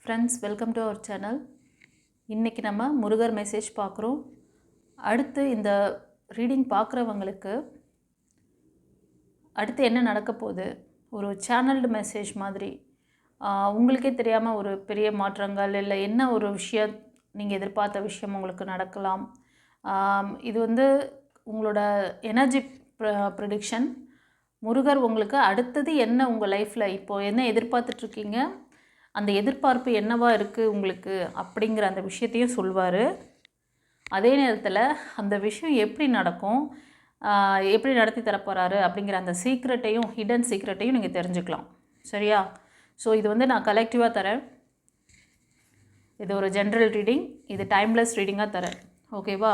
Friends, welcome to our channel. இன்றைக்கி நம்ம Murugar message பார்க்குறோம். அடுத்து இந்த ரீடிங் பார்க்குறவங்களுக்கு அடுத்து என்ன நடக்க போகுது, ஒரு சேனல்டு மெசேஜ் மாதிரி உங்களுக்கே தெரியாமல் ஒரு பெரிய மாற்றங்கள் இல்லை என்ன ஒரு விஷயம் நீங்கள் எதிர்பார்த்த விஷயம் உங்களுக்கு நடக்கலாம். இது வந்து உங்களோட எனர்ஜி ப்ரெடிக்ஷன். முருகர் உங்களுக்கு அடுத்தது என்ன உங்கள் லைஃப்பில் இப்போது என்ன எதிர்பார்த்துட்ருக்கீங்க, அந்த எதிர்பார்ப்பு என்னவாக இருக்குது உங்களுக்கு அப்படிங்கிற அந்த விஷயத்தையும் சொல்வார். அதே நேரத்தில் அந்த விஷயம் எப்படி நடக்கும், எப்படி நடத்தி தரப்போகிறாரு அப்படிங்கிற அந்த சீக்ரெட்டையும் ஹிடன் சீக்ரெட்டையும் நீங்கள் தெரிஞ்சுக்கலாம். சரியா? ஸோ இது வந்து நான் கலெக்டிவாக தரேன். இது ஒரு ஜென்ரல் ரீடிங், இது டைம்லெஸ் ரீடிங்காக தரேன். ஓகேவா?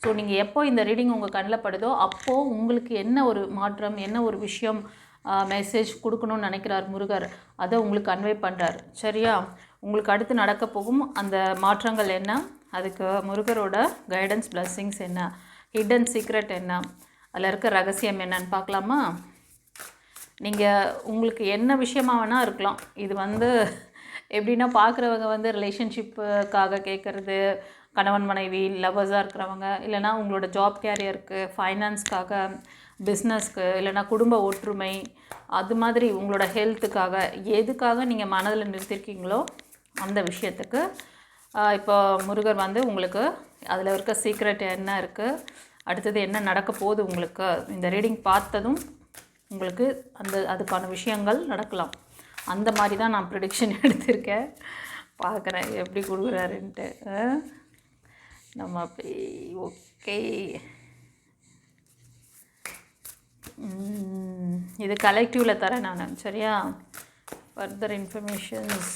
ஸோ நீங்கள் எப்போ இந்த ரீடிங் உங்கள் கண்ணில் படுதோ அப்போது உங்களுக்கு என்ன ஒரு மாற்றம், என்ன ஒரு விஷயம் மெசேஜ் கொடுக்கணும்னு நினைக்கிறார் முருகர், அதை உங்களுக்கு கன்வே பண்ணுறார். சரியா? உங்களுக்கு அடுத்து நடக்க போகும் அந்த மாற்றங்கள் என்ன, அதுக்கு முருகரோட கைடன்ஸ் பிளஸ்ஸிங்ஸ் என்ன, ஹிடன் சீக்ரெட் என்ன, அதில் இருக்க ரகசியம் என்னன்னு பார்க்கலாமா? நீங்கள் உங்களுக்கு என்ன விஷயமாக வேணால் இருக்கலாம். இது வந்து எப்படின்னா பார்க்குறவங்க வந்து ரிலேஷன்ஷிப்புக்காக கேட்குறது, கணவன் மனைவி லவ்வர்ஸாக இருக்கிறவங்க, இல்லைனா உங்களோட ஜாப் கேரியருக்கு, ஃபைனான்ஸ்க்காக, பிஸ்னஸ்க்கு, இல்லைனா குடும்ப ஒற்றுமை, அது மாதிரி உங்களோட ஹெல்த்துக்காக, எதுக்காக நீங்கள் மனதில் நிறுத்திருக்கீங்களோ அந்த விஷயத்துக்கு இப்போ முருகர் வந்து உங்களுக்கு அதில் இருக்க சீக்ரெட் என்ன இருக்குது, அடுத்தது என்ன நடக்க போகுது உங்களுக்கு இந்த ரீடிங் பார்த்ததும் உங்களுக்கு அதுக்கான விஷயங்கள் நடக்கலாம். அந்த மாதிரி தான் நான் ப்ரிடிக்ஷன் எடுத்திருக்கேன். பார்க்குறேன் எப்படி கொடுக்குறாருன்ட்டு. நம்ம அப்படி ஓகே. இது கலெக்டிவில் தரேன் நான். சரியா? ஃபர்தர் இன்ஃபர்மேஷன்ஸ்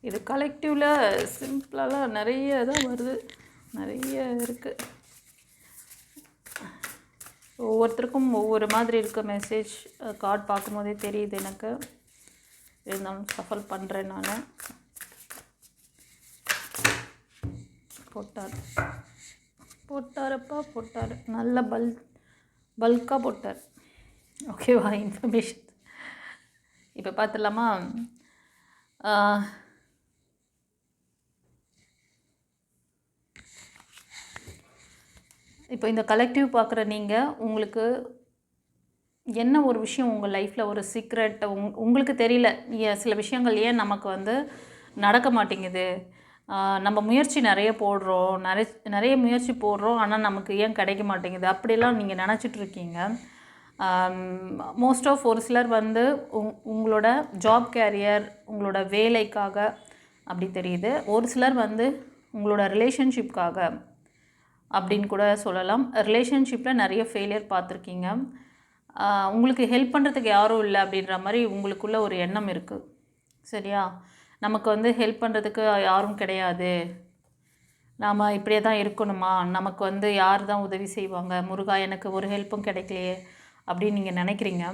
இது கலெக்டிவில் சிம்பிளாக நிறைய தான் வருது, நிறைய இருக்குது. ஒவ்வொருத்தருக்கும் ஒவ்வொரு மாதிரி இருக்க மெசேஜ் கார்டு பார்க்கும்போதே தெரியுது எனக்கு. இருந்தாலும் சஃபல் பண்ணுறேன் நான். போட்டார் நல்ல பல்காக போட்டார். ஓகேவா? இன்ஃபர்மேஷன் இப்போ பார்த்துடலாமா? இப்போ இந்த கலெக்டிவ் பார்க்குற நீங்கள் உங்களுக்கு என்ன ஒரு விஷயம் உங்கள் லைஃப்பில் ஒரு சீக்ரெட் உங்களுக்கு தெரியல, சில விஷயங்கள் ஏன் நமக்கு வந்து நடக்க மாட்டேங்குது, நம்ம முயற்சி நிறைய போடுறோம், நிறைய முயற்சி போடுறோம், ஆனால் நமக்கு ஏன் கிடைக்க மாட்டேங்குது அப்படிலாம் நீங்கள் நினச்சிட்ருக்கீங்க. மோஸ்ட் ஆஃப் ஒரு சிலர் வந்து உங்களோட ஜாப் கேரியர், உங்களோட வேலைக்காக அப்படி தெரியுது. ஒரு சிலர் வந்து உங்களோட ரிலேஷன்ஷிப்காக அப்படின்னு கூட சொல்லலாம். ரிலேஷன்ஷிப்பில் நிறைய ஃபெயிலியர் பார்த்துருக்கீங்க. உங்களுக்கு ஹெல்ப் பண்ணுறதுக்கு யாரும் இல்லை அப்படின்ற மாதிரி உங்களுக்குள்ள ஒரு எண்ணம் இருக்குது. சரியா? நமக்கு வந்து ஹெல்ப் பண்ணுறதுக்கு யாரும் கிடையாது, நாம் இப்படியே தான் இருக்கணுமா, நமக்கு வந்து யார் தான் உதவி செய்வாங்க, முருகா எனக்கு ஒரு ஹெல்ப்பும் கிடைக்கலையே அப்படின்னு நீங்கள் நினைக்கிறீங்க.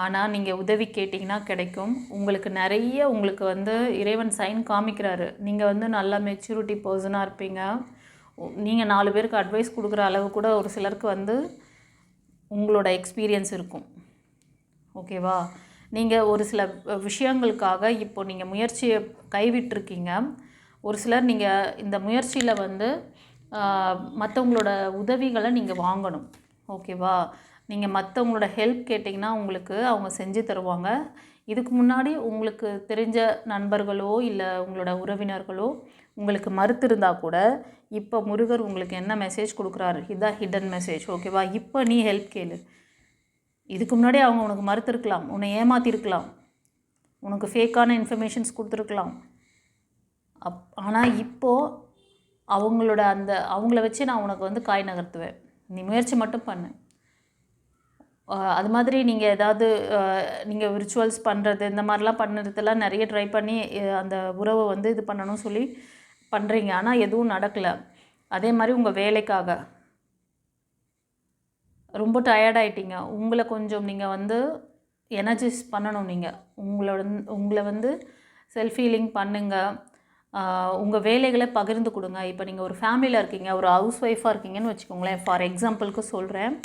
ஆனால் நீங்கள் உதவி கேட்டிங்கன்னா கிடைக்கும். உங்களுக்கு வந்து இறைவன் சைன் காமிக்கிறாரு. நீங்கள் வந்து நல்ல மெச்சூரிட்டி பர்சனாக இருப்பீங்க. நீங்கள் 4 பேருக்கு அட்வைஸ் கொடுக்குற அளவு கூட ஒரு சிலருக்கு வந்து உங்களோட எக்ஸ்பீரியன்ஸ் இருக்கும். ஓகேவா? நீங்கள் ஒரு சில விஷயங்களுக்காக இப்போ நீங்கள் முயற்சியை கைவிட்டிருக்கீங்க. ஒரு சிலர் நீங்கள் இந்த முயற்சியில் வந்து மற்றவங்களோட உதவிகளை நீங்கள் வாங்கணும். ஓகேவா? நீங்கள் மற்றவங்களோட ஹெல்ப் கேட்டிங்கன்னா உங்களுக்கு அவங்க செஞ்சு தருவாங்க. இதுக்கு முன்னாடி உங்களுக்கு தெரிஞ்ச நண்பர்களோ இல்லை உங்களோட உறவினர்களோ உங்களுக்கு மறுத்திருந்தால் கூட இப்போ முருகர் உங்களுக்கு என்ன மெசேஜ் கொடுக்குறாரு, இதுதான் ஹிடன் மெசேஜ். ஓகேவா? இப்போ நீ ஹெல்ப் கேளு. இதுக்கு முன்னாடி அவங்க உனக்கு மறுத்திருக்கலாம், உன்னை ஏமாற்றிருக்கலாம், உனக்கு ஃபேக்கான இன்ஃபர்மேஷன்ஸ் கொடுத்துருக்கலாம். ஆனால் இப்போது அவங்கள வச்சு நான் உனக்கு வந்து காய் நகர்த்துவேன், நீ முயற்சி மட்டும் பண்ணு. அது மாதிரி நீங்கள் ஏதாவது நீங்கள் விர்ச்சுவல்ஸ் பண்ணுறது இந்த மாதிரிலாம் பண்ணுறதெல்லாம் நிறைய ட்ரை பண்ணி அந்த உறவை வந்து இது பண்ணணும்னு சொல்லி பண்ணுறீங்க, ஆனால் எதுவும் நடக்கலை. அதே மாதிரி உங்கள் வேலைக்காக ரொம்ப டயர்டாயிட்டீங்க. உங்களை கொஞ்சம் நீங்கள் வந்து எனர்ஜைஸ் பண்ணணும். நீங்கள் உங்களை வந்து செல்ஃப் ஹீலிங் பண்ணுங்கள். உங்கள் வேலைகளை பகிர்ந்து கொடுங்க. இப்போ நீங்கள் ஒரு ஃபேமிலியில் இருக்கீங்க, ஒரு ஹவுஸ் ஒய்ஃபாக இருக்கீங்கன்னு வச்சுக்கோங்களேன். ஃபார் எக்ஸாம்பிளுக்கு சொல்கிறேன்.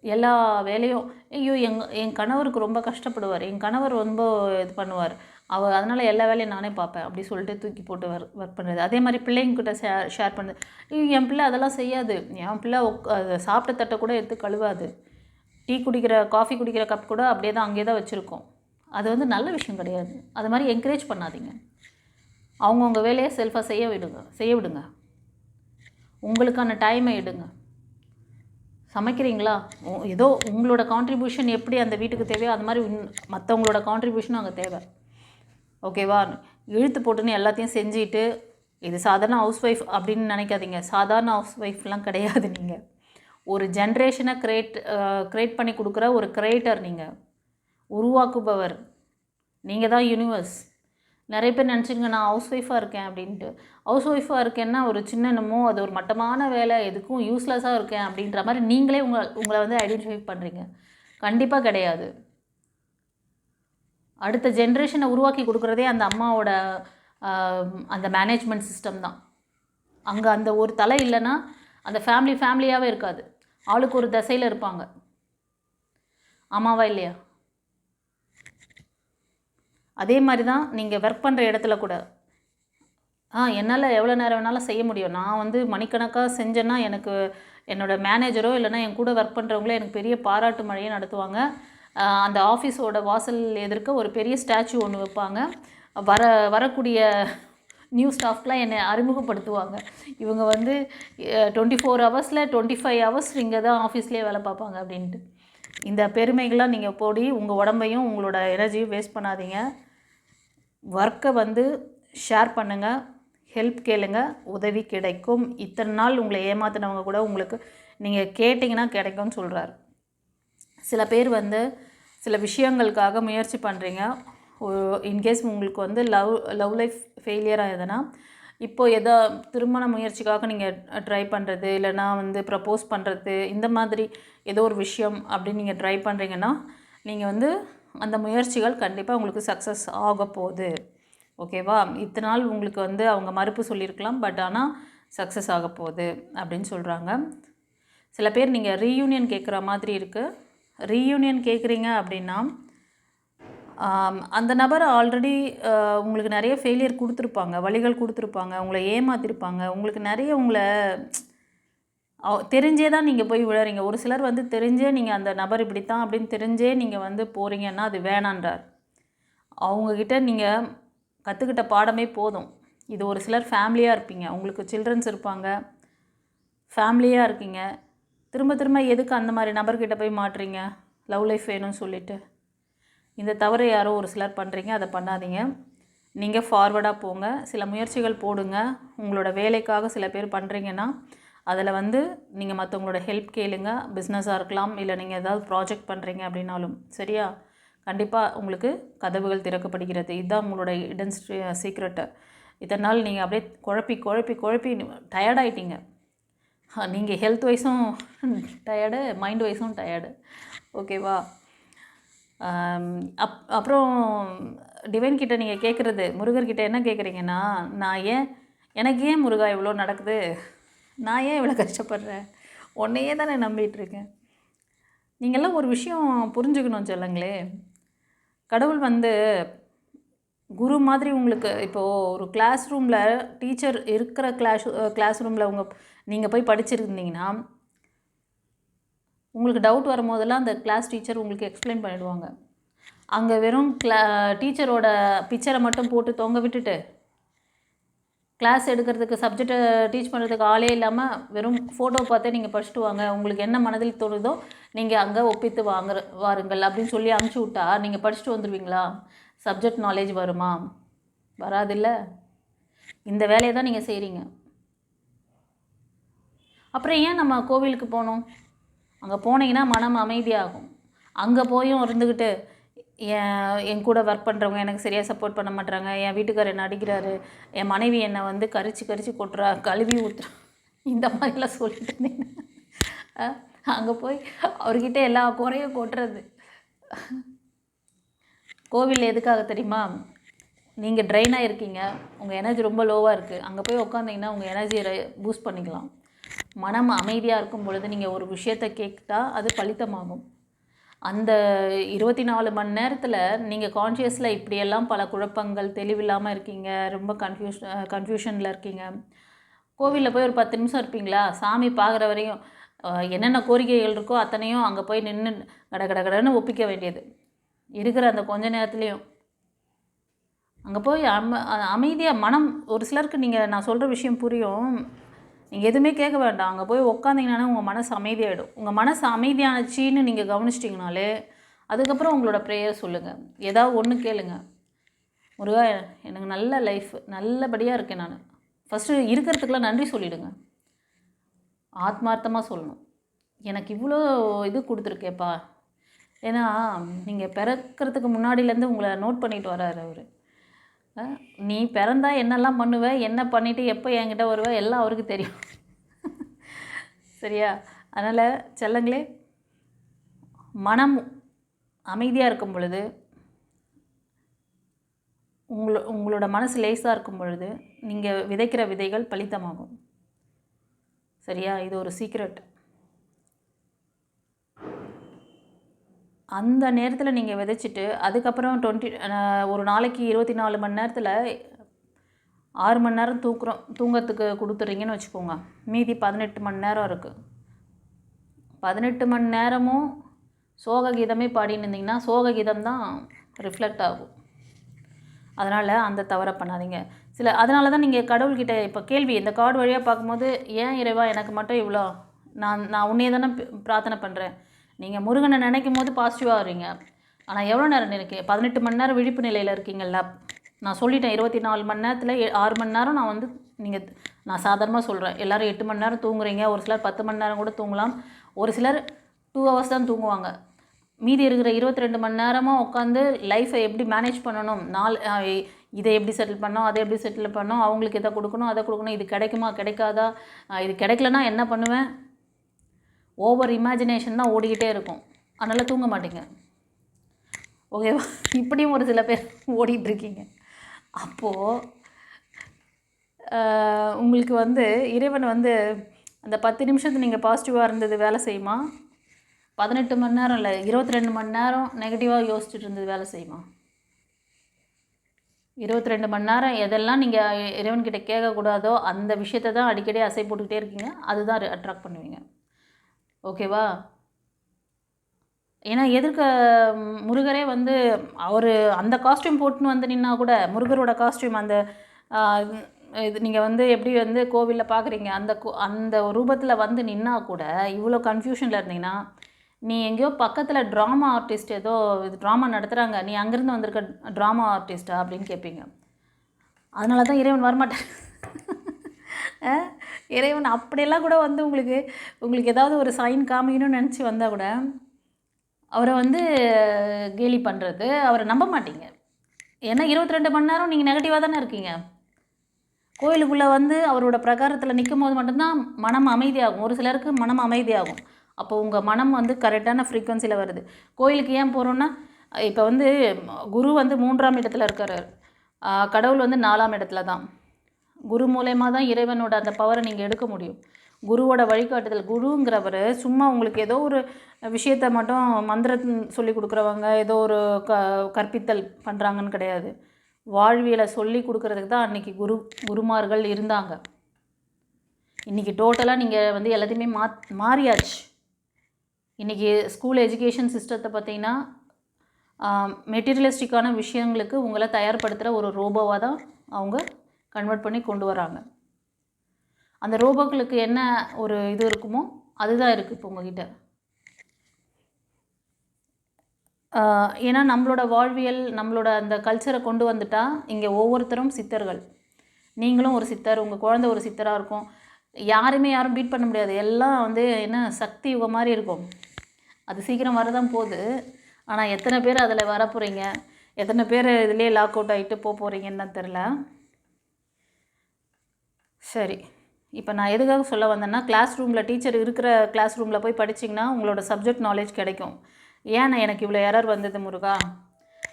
எல்லா வேலையும் ஐயோ என் கணவருக்கு ரொம்ப கஷ்டப்படுவார், என் கணவர் ரொம்ப இது பண்ணுவார், அதனால் எல்லா வேலையும் நானே பார்ப்பேன் அப்படி சொல்லிட்டு தூக்கி போட்டு ஒர்க் பண்ணுறது. அதே மாதிரி பிள்ளைங்கிட்ட ஷேர் பண்ணுறது. ஐயோ என் பிள்ளை அதெல்லாம் செய்யாது, என் பிள்ளை சாப்பிட்ட தட்டை கூட எடுத்து கழுவாது, டீ குடிக்கிற காஃபி குடிக்கிற கப் கூட அப்படியே தான் அங்கேயே தான் வச்சுருக்கோம். அது வந்து நல்ல விஷயம் கிடையாது. அது மாதிரி என்கரேஜ் பண்ணாதீங்க. அவங்கவுங்க வேலையை செல்ஃபாக செய்ய விடுங்க. உங்களுக்கான டைமை எடுங்க. சமைக்கிறீங்களா, ஏதோ உங்களோட கான்ட்ரிபியூஷன் எப்படி அந்த வீட்டுக்கு தேவையோ அது மாதிரி மற்றவங்களோட கான்ட்ரிபியூஷனும் அங்கே தேவை. ஓகேவா? இழுத்து போட்டுன்னு எல்லாத்தையும் செஞ்சுட்டு இது சாதாரண ஹவுஸ் ஒய்ஃப் அப்படின்னு நினைக்காதீங்க. சாதாரண ஹவுஸ் ஒய்ஃப்லாம் கிடையாது. நீங்கள் ஒரு ஜென்ரேஷனை க்ரியேட் பண்ணி கொடுக்குற ஒரு க்ரியேட்டர், நீங்கள் உருவாக்குபவர். நீங்கள் தான் யூனிவர்ஸ். நிறைய பேர் நினச்சிங்க நான் ஹவுஸ் ஒய்ஃபாக இருக்கேன் அப்படின்ட்டு. ஹவுஸ் ஒய்ஃபாக இருக்கேன்னா ஒரு சின்ன என்னமோ அது ஒரு மட்டமான வேலை, எதுக்கும் யூஸ்லெஸ்ஸாக இருக்கேன் அப்படின்ற மாதிரி நீங்களே உங்களை வந்து ஐடென்டிஃபை பண்ணுறீங்க. கண்டிப்பாக கிடையாது. அடுத்த ஜென்ரேஷனை உருவாக்கி கொடுக்குறதே அந்த அம்மாவோட அந்த மேனேஜ்மெண்ட் சிஸ்டம் தான். அங்கே அந்த ஒரு தலை இல்லைன்னா அந்த ஃபேமிலியாகவே இருக்காது. ஆளுக்கு ஒரு திசையில் இருப்பாங்க. ஆமாவா இல்லையா? அதே மாதிரி தான் நீங்கள் ஒர்க் பண்ணுற இடத்துல கூட என்னால் எவ்வளோ நேரம் வேணாலும் செய்ய முடியும். நான் வந்து மணிக்கணக்காக செஞ்சேன்னா எனக்கு என்னோடய மேனேஜரோ இல்லைனா என் கூட ஒர்க் பண்ணுறவங்களோ எனக்கு பெரிய பாராட்டு மழையை நடத்துவாங்க. அந்த ஆஃபீஸோட வாசல் எதிர்க்க ஒரு பெரிய ஸ்டாச்சு ஒன்று வைப்பாங்க. வரக்கூடிய நியூ ஸ்டாஃப்லாம் என்னை அறிமுகப்படுத்துவாங்க. இவங்க வந்து 24 ஹவர்ஸில் 25 ஹவர்ஸ் இங்கே தான் ஆஃபீஸ்லேயே வேலை பார்ப்பாங்க அப்படின்ட்டு. இந்த பெருமைகள்லாம் நீங்கள் போடி உங்கள் உடம்பையும் உங்களோட எனர்ஜியும் வேஸ்ட் பண்ணாதீங்க. ஒர்க்கை வந்து ஷேர் பண்ணுங்கள், ஹெல்ப் கேளுங்க, உதவி கிடைக்கும். இத்தனை நாள் உங்களை ஏமாத்தினவங்க கூட உங்களுக்கு நீங்கள் கேட்டிங்கன்னா கிடைக்கும்னு சொல்கிறார். சில பேர் வந்து சில விஷயங்களுக்காக முயற்சி பண்ணுறீங்க. இன்கேஸ் உங்களுக்கு வந்து லவ் லைஃப் ஃபெயிலியராக எதுனா இப்போது திருமண முயற்சிக்காக நீங்கள் ட்ரை பண்ணுறது இல்லைனா வந்து ப்ரப்போஸ் பண்ணுறது இந்த மாதிரி ஏதோ ஒரு விஷயம் அப்படின்னு நீங்கள் ட்ரை பண்ணுறீங்கன்னா நீங்கள் வந்து அந்த முயற்சிகள் கண்டிப்பாக உங்களுக்கு சக்ஸஸ் ஆக போகுது. ஓகேவா? இத்தனை நாள் உங்களுக்கு வந்து அவங்க மறுப்பு சொல்லியிருக்கலாம், பட் ஆனால் சக்ஸஸ் ஆக போகுது அப்படின்னு சொல்கிறாங்க. சில பேர் நீங்கள் ரீயூனியன் கேட்குற மாதிரி இருக்குது. ரீயூனியன் கேட்குறீங்க அப்படின்னா அந்த நபர் ஆல்ரெடி உங்களுக்கு நிறைய ஃபெயிலியர் கொடுத்துருப்பாங்க, வழிகள் கொடுத்துருப்பாங்க, உங்களை ஏமாற்றிருப்பாங்க, உங்களுக்கு நிறைய உங்களை தெரிஞ்சே தான் நீங்கள் போய் விழுறீங்க. ஒரு சிலர் வந்து தெரிஞ்சே நீங்கள் அந்த நபர் இப்படித்தான் அப்படின்னு தெரிஞ்சே நீங்கள் வந்து போகிறீங்கன்னா அது வேணான்றார். அவங்கக்கிட்ட நீங்கள் கற்றுக்கிட்ட பாடமே போதும். இது ஒரு சிலர் ஃபேமிலியாக இருப்பீங்க, உங்களுக்கு சில்ட்ரன்ஸ் இருப்பாங்க, ஃபேமிலியாக இருக்கீங்க. திரும்ப எதுக்கு அந்த மாதிரி நபர்கிட்ட போய் மாட்டுறீங்க லவ் லைஃப் வேணும்னு சொல்லிவிட்டு? இந்த தவறை யாரோ ஒரு சிலர் பண்ணுறீங்க, அதை பண்ணாதீங்க. நீங்கள் ஃபார்வர்டாக போங்க, சில முயற்சிகள் போடுங்க. உங்களோட வேலைக்காக சில பேர் பண்ணுறீங்கன்னா அதில் வந்து நீங்கள் மற்றவங்களோட ஹெல்ப் கேளுங்க. பிஸ்னஸாக இருக்கலாம், இல்லை நீங்கள் ஏதாவது ப்ராஜெக்ட் பண்ணுறீங்க அப்படின்னாலும் சரியா? கண்டிப்பாக உங்களுக்கு கதவுகள் திறக்கப்படுகிறது. இதுதான் உங்களோட இடன் சீக்ரெட்டு. இத்தனை நாள் நீங்கள் அப்படியே குழப்பி டயர்டாயிட்டீங்க. நீங்கள் ஹெல்த் வைஸும் டயர்டு, மைண்ட் வைஸும் டயர்டு. ஓகேவா? அப்புறம் டிவைன் கிட்ட நீங்கள் கேட்குறது, முருகர்கிட்ட என்ன கேட்குறீங்கன்னா, எனக்கு ஏன் முருகா இவ்வளோ நடக்குது, நான் ஏன் இவ்வளோ கஷ்டப்படுறேன், உன்னையே தானே நம்பிட்டுருக்கேன். நீங்கள்லாம் ஒரு விஷயம் புரிஞ்சுக்கணும் சொல்லுங்களே. கடவுள் வந்து குரு மாதிரி உங்களுக்கு இப்போது ஒரு கிளாஸ் ரூமில் டீச்சர் இருக்கிற கிளாஸ் ரூமில் நீங்கள் போய் படிச்சிருந்தீங்கன்னா உங்களுக்கு டவுட் வரும்போதெல்லாம் அந்த கிளாஸ் டீச்சர் உங்களுக்கு எக்ஸ்பிளைன் பண்ணிவிடுவாங்க. அங்கே வெறும் டீச்சரோட பிக்சரை மட்டும் போட்டு தொங்க விட்டுட்டு கிளாஸ் எடுக்கிறதுக்கு சப்ஜெக்டை டீச் பண்ணுறதுக்கு ஆளே இல்லாமல் வெறும் ஃபோட்டோ பார்த்தே நீங்கள் படிச்சுட்டு வாங்க, உங்களுக்கு என்ன மனதில் தோணுதோ நீங்கள் அங்கே ஒப்பித்து வாருங்கள் அப்படின்னு சொல்லி அனுப்பிச்சி விட்டா நீங்கள் படிச்சுட்டு வந்துடுவீங்களா? சப்ஜெக்ட் நாலேஜ் வருமா? வராதில்ல. இந்த வேலையை தான் நீங்கள் செய்கிறீங்க. அப்புறம் ஏன் நம்ம கோவிலுக்கு போகணும்? அங்கே போனீங்கன்னா மனம் அமைதியாகும். அங்கே போயும் இருந்துக்கிட்டு என் கூட ஒர்க் பண்ணுறவங்க எனக்கு சரியாக சப்போர்ட் பண்ண மாட்டாங்க, என் வீட்டுக்காரர் என்னை அடிக்கிறாரு, என் மனைவி என்னை வந்து கரிச்சு கொட்டுறா, கழுவி ஊற்றுறா, இந்த மாதிரிலாம் சொல்லிட்டு இருந்தீங்கன்னா அங்கே போய் அவர்கிட்ட எல்லா குறையும் கொட்டுறது. கோவில் எதுக்காக தெரியுமா? நீங்கள் ட்ரெயினாக இருக்கீங்க, உங்கள் எனர்ஜி ரொம்ப லோவாக இருக்குது, அங்கே போய் உட்காந்திங்கன்னா உங்கள் எனர்ஜியை பூஸ்ட் பண்ணிக்கலாம். மனம் அமைதியாக இருக்கும் பொழுது நீங்கள் ஒரு விஷயத்தை கேட்டால் அது பலித்தமாகும். அந்த 24 மணி நேரத்தில் நீங்கள் கான்ஷியஸில் இப்படியெல்லாம் பல குழப்பங்கள், தெளிவில்லாமல் இருக்கீங்க, ரொம்ப கன்ஃபியூஷனில் இருக்கீங்க. கோவிலில் போய் ஒரு 10 நிமிஷம் இருப்பீங்களா? சாமி பார்க்குற வரையும் என்னென்ன கோரிக்கைகள் இருக்கோ அத்தனையும் அங்கே போய் நின்று கடன்னு ஒப்பிக்க வேண்டியது இருக்கிற அந்த கொஞ்ச நேரத்துலேயும். அங்கே போய் அமைதியாக மனம், ஒரு சிலருக்கு நான் சொல்கிற விஷயம் புரியும். நீங்கள் எதுவுமே கேட்க வேண்டாம், அங்கே போய் உட்காந்திங்கனாலே உங்கள் மனசு அமைதியாகிடும். உங்கள் மனசு அமைதியானச்சின்னு நீங்கள் கவனிச்சிட்டிங்கனாலே அதுக்கப்புறம் உங்களோட ப்ரேயர் சொல்லுங்கள். ஏதாவது ஒன்று கேளுங்க. முருகா, எனக்கு நல்ல லைஃப், நல்லபடியாக இருக்கேன், நான் ஃபஸ்ட்டு இருக்கிறதுக்கெலாம் நன்றி சொல்லிவிடுங்க. ஆத்மார்த்தமாக சொல்லணும். எனக்கு இவ்வளோ இது கொடுத்துருக்கேப்பா. ஏன்னா நீங்கள் பிறக்கிறதுக்கு முன்னாடியிலேருந்து உங்களை நோட் பண்ணிட்டு வர்றாரு அவர். நீ பிறந்தா என்னெல்லாம் பண்ணுவ, என்ன பண்ணிவிட்டு எப்போ என்கிட்ட வருவ, எல்லாம் அவருக்கு தெரியும். சரியா? அதனால் செல்லங்களே, மனம் அமைதியாக இருக்கும் பொழுது, உங்களோட மனசு லேசாக இருக்கும் பொழுது நீங்கள் விதைக்கிற விதைகள் பலித்தமாகும். சரியா? இது ஒரு சீக்ரெட். அந்த நேரத்தில் நீங்கள் விதைச்சிட்டு அதுக்கப்புறம் ஒரு நாளைக்கு 24 மணி நேரத்தில் 6 மணி நேரம் தூங்கறதுக்கு கொடுத்துட்றீங்கன்னு வச்சுக்கோங்க. மீதி 18 மணி நேரம் இருக்குது. 18 மணி நேரமும் சோக கீதமே பாடின்னு இருந்தீங்கன்னா சோக கீதம் தான் ரிஃப்ளெக்ட் ஆகும். அதனால் அந்த தவறை பண்ணாதீங்க. அதனால தான் நீங்கள் கடவுள்கிட்ட இப்போ கேள்வி, இந்த கார்டு வழியாக பார்க்கும்போது, ஏன் இறைவா எனக்கு மட்டும் இவ்வளோ, நான் உன்னையே தானே பிரார்த்தனை பண்ணுறேன். நீங்கள் முருகனை நினைக்கும் போது பாசிட்டிவாக வரீங்க. ஆனால் எவ்வளோ நேரம் எனக்கு 18 மணி நேரம் விழிப்பு நிலையில் இருக்கீங்கள்ல. நான் சொல்லிட்டேன், 24 மணி நேரத்தில் 6 மணி நேரம் நான் சாதாரணமாக சொல்கிறேன். எல்லோரும் 8 மணி நேரம் தூங்குறீங்க, ஒரு சிலர் 10 மணி நேரம் கூட தூங்கலாம், ஒரு சிலர் 2 ஹவர்ஸ் தான் தூங்குவாங்க. மீதி இருக்கிற 22 மணி நேரமாக உட்காந்து லைஃப்பை எப்படி மேனேஜ் பண்ணணும், இதை எப்படி செட்டில் பண்ணோம், அதை எப்படி செட்டில் பண்ணோம், அவங்களுக்கு எதை கொடுக்கணும், அதை கொடுக்கணும், இது கிடைக்குமா கிடைக்காதா, இது கிடைக்கலனா என்ன பண்ணுவேன், ஓவர் இமேஜினேஷன் தான் ஓடிக்கிட்டே இருக்கும். அதனால் தூங்க மாட்டீங்க. ஓகேவா? இப்படியும் ஒரு சில பேர் ஓடிட்டுருக்கீங்க. அப்போது உங்களுக்கு இறைவன் அந்த 10 நிமிஷத்துக்கு நீங்கள் பாசிட்டிவாக இருந்தது வேலை செய்யுமா? 18 மணி நேரம் இல்லை, 22 மணி நேரம் நெகட்டிவாக யோசிச்சுட்டு இருந்தது வேலை செய்யுமா? 22 மணி நேரம் எதெல்லாம் நீங்கள் இறைவன்கிட்ட கேட்கக்கூடாதோ அந்த விஷயத்தை தான் அடிக்கடி அசை போட்டுக்கிட்டே இருக்கீங்க. அதுதான் அட்ராக்ட் பண்ணுவீங்க. ஓகேவா? ஏன்னா எதிர்க்க முருகரே அவர் அந்த காஸ்ட்யூம் போட்டுன்னு நின்னா கூட, முருகரோட காஸ்ட்யூம் அந்த இது நீங்கள் எப்படி கோவிலில் பார்க்குறீங்க, அந்த ரூபத்தில் நின்னா கூட இவ்வளோ கன்ஃபியூஷனில் இருந்தீங்கன்னா, நீ எங்கேயோ பக்கத்தில் ட்ராமா ஆர்டிஸ்ட் ஏதோ ட்ராமா நடத்துகிறாங்க, நீ அங்கேருந்து வந்திருக்க ட்ராமா ஆர்டிஸ்ட்டா அப்படின்னு கேட்பீங்க. அதனால தான் இறைவன் வரமாட்டேன். இறைவன் அப்படியெல்லாம் கூட உங்களுக்கு ஏதாவது ஒரு சைன் காமிக்கணும்னு நினச்சி வந்தால் கூட அவரை கேலி பண்ணுறது, அவரை நம்ப மாட்டீங்க. ஏன்னா 22 மணி நேரம் நீங்கள் நெகட்டிவாக தானே இருக்கீங்க. கோயிலுக்குள்ளே அவரோட பிரகாரத்தில் நிற்கும் போது மட்டும்தான் மனம் அமைதியாகும். ஒரு சிலருக்கு மனம் அமைதியாகும். அப்போ உங்கள் மனம் கரெக்டான ஃப்ரீக்வன்சியில் வருது. கோயிலுக்கு ஏன் போகிறோன்னா, இப்போ குரு 3ஆம் இடத்துல இருக்கார், கடவுள் 4ஆம் இடத்துல தான். குரு மூலயமா தான் இறைவனோட அந்த பவரை நீங்கள் எடுக்க முடியும். குருவோட வழிகாட்டுதல். குருங்கிறவர் சும்மா உங்களுக்கு ஏதோ ஒரு விஷயத்தை மட்டும் மந்திரம் சொல்லி கொடுக்குறவங்க, ஏதோ ஒரு கற்பித்தல் பண்ணுறாங்கன்னு கிடையாது. வாழ்வியலை சொல்லி கொடுக்குறதுக்கு தான் அன்றைக்கி குருமார்கள் இருந்தாங்க. இன்றைக்கி டோட்டலாக நீங்கள் எல்லாத்தையுமே மாறியாச்சு. இன்றைக்கி ஸ்கூல் எஜுகேஷன் சிஸ்டத்தை பார்த்திங்கன்னா மெட்டீரியலிஸ்டிக்கான விஷயங்களுக்கு உங்களை தயார்படுத்துகிற ஒரு ரோபோவாக தான் அவங்க கன்வெர்ட் பண்ணி கொண்டு வராங்க. அந்த ரோபோக்களுக்கு என்ன ஒரு இது இருக்குமோ அதுதான் இருக்குது இப்போ உங்ககிட்ட. ஏன்னா நம்மளோட வாழ்வியல், நம்மளோட அந்த கல்ச்சரை கொண்டு வந்துட்டால் இங்கே ஒவ்வொருத்தரும் சித்தர்கள். நீங்களும் ஒரு சித்தர், உங்கள் குழந்தை ஒரு சித்தராக இருக்கும். யாரும் பீட் பண்ண முடியாது. எல்லாம் என்ன சக்தி யுக மாதிரி இருக்கும். அது சீக்கிரம் வரதான் போகுது. ஆனால் எத்தனை பேர் அதில் வரப்போகிறீங்க, எத்தனை பேர் இதிலே லாக் அவுட் ஆகிட்டு போகிறீங்கன்னு தான் தெரில. சரி, இப்போ நான் எதுக்காக சொல்ல வந்தேன்னா, கிளாஸ் ரூமில் டீச்சர் இருக்கிற கிளாஸ் ரூமில் போய் படிச்சிங்கன்னா உங்களோட சப்ஜெக்ட் நாலேஜ் கிடைக்கும். ஏன் எனக்கு இவ்வளோ எரர் வந்தது முருகா,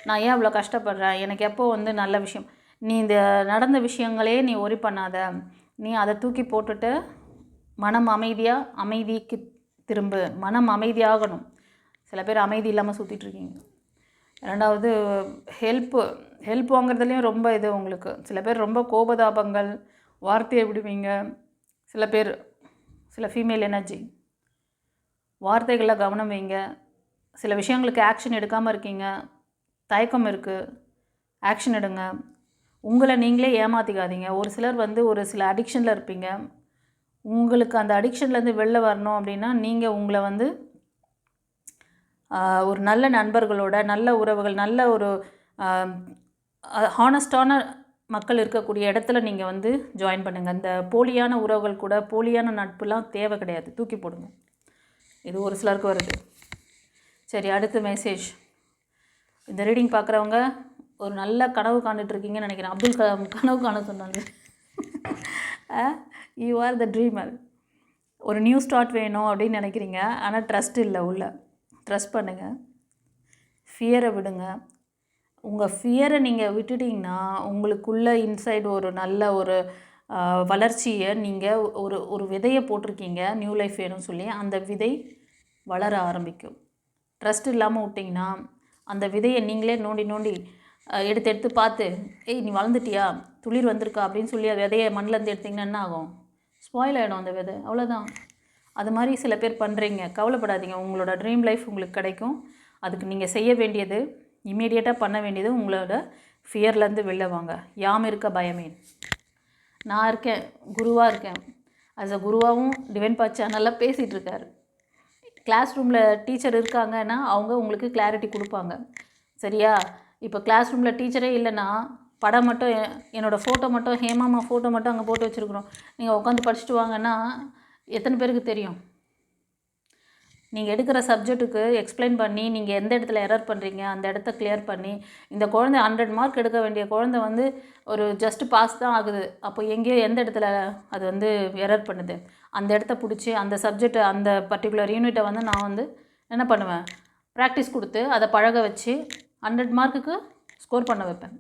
நான் ஏன் இவ்வளோ கஷ்டப்படுறேன், எனக்கு எப்போ வந்து நல்ல விஷயம், நீ இந்த நடந்த விஷயங்களே நீ ஒரி பண்ணாத, நீ அதை தூக்கி போட்டுட்டு அமைதிக்கு திரும்பு, மனம் அமைதியாகணும். சில பேர் அமைதி இல்லாமல் சுற்றிட்டுருக்கீங்க. ரெண்டாவது ஹெல்ப் வாங்குறதுலேயும் ரொம்ப இது உங்களுக்கு. சில பேர் ரொம்ப கோபதாபங்கள், வார்த்தையை விடுவீங்க. சில ஃபீமேல் எனர்ஜி வார்த்தைகளில் கவனம் வைங்க. சில விஷயங்களுக்கு ஆக்ஷன் எடுக்காமல் இருக்கீங்க, தயக்கம் இருக்குது, ஆக்ஷன் எடுங்க. உங்களை நீங்களே ஏமாற்றிக்காதீங்க. ஒரு சிலர் வந்து ஒரு சில அடிக்ஷனில் இருப்பீங்க. உங்களுக்கு அந்த அடிக்ஷன்லேருந்து வெளில வரணும் அப்படின்னா நீங்கள் உங்களை வந்து ஒரு நல்ல நண்பர்களோட, நல்ல உறவுகள், நல்ல ஒரு ஹானஸ்டான மக்கள் இருக்கக்கூடிய இடத்துல நீங்கள் வந்து ஜாயின் பண்ணுங்கள். இந்த போலியான உறவுகள் கூட, போலியான நட்புலாம் தேவை கிடையாது, தூக்கி போடுங்க. இது ஒரு சிலருக்கு வருது. சரி, அடுத்த மெசேஜ். இந்த ரீடிங் பார்க்குறவங்க ஒரு நல்ல கனவு காண்டுட்ருக்கீங்கன்னு நினைக்கிறேன். அப்துல் கலாம் கனவு காண சொன்னாங்க. You are the trimmer. ஒரு நியூ ஸ்டார்ட் வேணும் அப்படின்னு நினைக்கிறீங்க. ஆனால் ட்ரஸ்ட் இல்லை உள்ள. ட்ரஸ்ட் பண்ணுங்கள், ஃபியரை விடுங்க. உங்கள் ஃபியரை நீங்கள் விட்டுட்டிங்கன்னா உங்களுக்குள்ளே இன்சைடு ஒரு நல்ல ஒரு வளர்ச்சியை நீங்கள் ஒரு விதையை போட்டிருக்கீங்க, நியூ லைஃப் வேணும்னு சொல்லி. அந்த விதை வளர ஆரம்பிக்கும். ட்ரஸ்ட் இல்லாமல் விட்டிங்கன்னா அந்த விதையை நீங்களே நோண்டி எடுத்து பார்த்து, ஏய் நீ வளர்ந்துட்டியா, துளிர் வந்திருக்கா அப்படின்னு சொல்லி விதையை மண்ணிலேருந்து எடுத்திங்கன்னா என்ன ஆகும்? ஸ்பாயில் ஆகிடும் அந்த விதை, அவ்வளோதான். அது மாதிரி சில பேர் பண்ணுறீங்க. கவலைப்படாதீங்க, உங்களோட ட்ரீம் லைஃப் உங்களுக்கு கிடைக்கும். அதுக்கு நீங்கள் செய்ய வேண்டியது, இம்மீடியட்டாக பண்ண வேண்டியது, உங்களோட ஃபியர்லேருந்து வெளில வாங்க. யாம் இருக்க பயமேன். நான் இருக்கேன், குருவாக இருக்கேன். ஆஸ் அ குருவாகவும் டிவைன் பாத் சேனலில் பேசிகிட்ருக்காரு. கிளாஸ் ரூமில் டீச்சர் இருக்காங்கன்னா அவங்க உங்களுக்கு கிளாரிட்டி கொடுப்பாங்க, சரியா? இப்போ கிளாஸ் ரூமில் டீச்சரே இல்லைன்னா படம் மட்டும், என்னோடய ஃபோட்டோ மட்டும், ஹேமாமா ஃபோட்டோ மட்டும் அங்கே போட்டு வச்சுருக்குறோம், நீங்கள் உட்காந்து படிச்சுட்டு வாங்கன்னா எத்தனை பேருக்கு தெரியும்? நீங்கள் எடுக்கிற சப்ஜெக்ட்டுக்கு எக்ஸ்பிளைன் பண்ணி, நீங்கள் எந்த இடத்துல எரர் பண்ணுறீங்க அந்த இடத்த கிளியர் பண்ணி, இந்த குழந்தை 100 மார்க் எடுக்க வேண்டிய குழந்தை வந்து ஒரு ஜஸ்ட் பாஸ் தான் ஆகுது. அப்போ எங்கேயோ எந்த இடத்துல அது வந்து எரர் பண்ணுது, அந்த இடத்த பிடிச்சி அந்த சப்ஜெக்டை, அந்த பர்டிகுலர் யூனிட்டை வந்து நான் வந்து என்ன பண்ணுவேன், ப்ராக்டிஸ் கொடுத்து அதை பழக வச்சு 100 மார்க்குக்கு ஸ்கோர் பண்ண வைப்பேன்.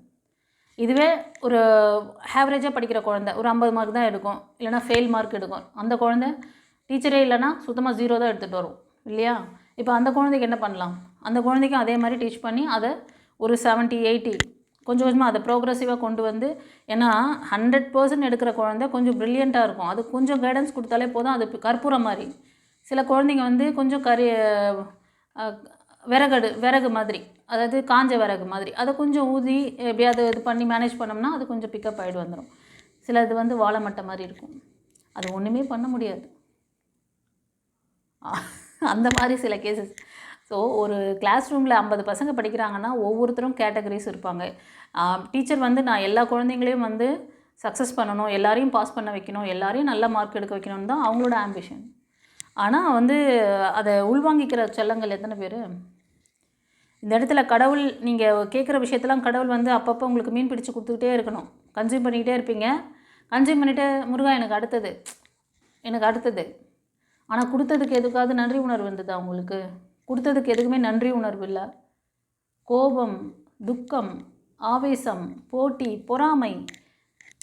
இதுவே ஒரு ஆவரேஜாக படிக்கிற குழந்தை ஒரு 50 மார்க் தான் எடுக்கும், இல்லைனா ஃபெயில் மார்க் எடுக்கும். அந்த குழந்தை டீச்சரே இல்லைனா சுத்தமாக 0 தான் எடுத்துகிட்டு வரும், இல்லையா? இப்போ அந்த குழந்தைக்கு என்ன பண்ணலாம்? அந்த குழந்தைக்கும் அதே மாதிரி டீச் பண்ணி அதை ஒரு 70, 80 கொஞ்சம் கொஞ்சமாக அதை ப்ரோக்ரெசிவாக கொண்டு வந்து, ஏன்னா 100% எடுக்கிற குழந்தை கொஞ்சம் ப்ரில்லியண்ட்டாக இருக்கும். அது கொஞ்சம் கைடன்ஸ் கொடுத்தாலே போதும். அது கற்பூரம் மாதிரி. சில குழந்தைங்க வந்து கொஞ்சம் விறகு மாதிரி, அதாவது காஞ்ச விறகு மாதிரி, அதை கொஞ்சம் ஊதி எப்படியாவது இது பண்ணி மேனேஜ் பண்ணோம்னா அது கொஞ்சம் பிக்கப் ஆகிட்டு வந்துடும். சில இது வந்து வாழை மட்டை மாதிரி இருக்கும், அது ஒன்றுமே பண்ண முடியாது. அந்த மாதிரி சில கேசஸ். ஸோ ஒரு கிளாஸ் ரூமில் 50 பசங்க படிக்கிறாங்கன்னா ஒவ்வொருத்தரும் கேட்டகரிஸ் இருப்பாங்க. டீச்சர் வந்து நான் எல்லா குழந்தைங்களையும் வந்து சக்ஸஸ் பண்ணணும், எல்லாரையும் பாஸ் பண்ண வைக்கணும், எல்லாரையும் நல்ல மார்க் எடுக்க வைக்கணும்னு தான் அவங்களோட ஆம்பிஷன். ஆனால் வந்து அதை உள்வாங்கிக்கிற செல்லங்கள் எத்தனை பேர்? இந்த இடத்துல கடவுள், நீங்கள் கேட்குற விஷயத்தெல்லாம் கடவுள் வந்து அப்பப்போ உங்களுக்கு மீன் பிடிச்சி கொடுத்துக்கிட்டே இருக்கணும். கன்சியூம் பண்ணிக்கிட்டே இருப்பீங்க. கன்சியூம் பண்ணிவிட்டு முருகா எனக்கு அடுத்தது. ஆனால் கொடுத்ததுக்கு எதுக்காவது நன்றி உணர்வு இருந்ததா உங்களுக்கு? கொடுத்ததுக்கு எதுக்குமே நன்றி உணர்வு இல்லை. கோபம், துக்கம், ஆவேசம், போட்டி, பொறாமை,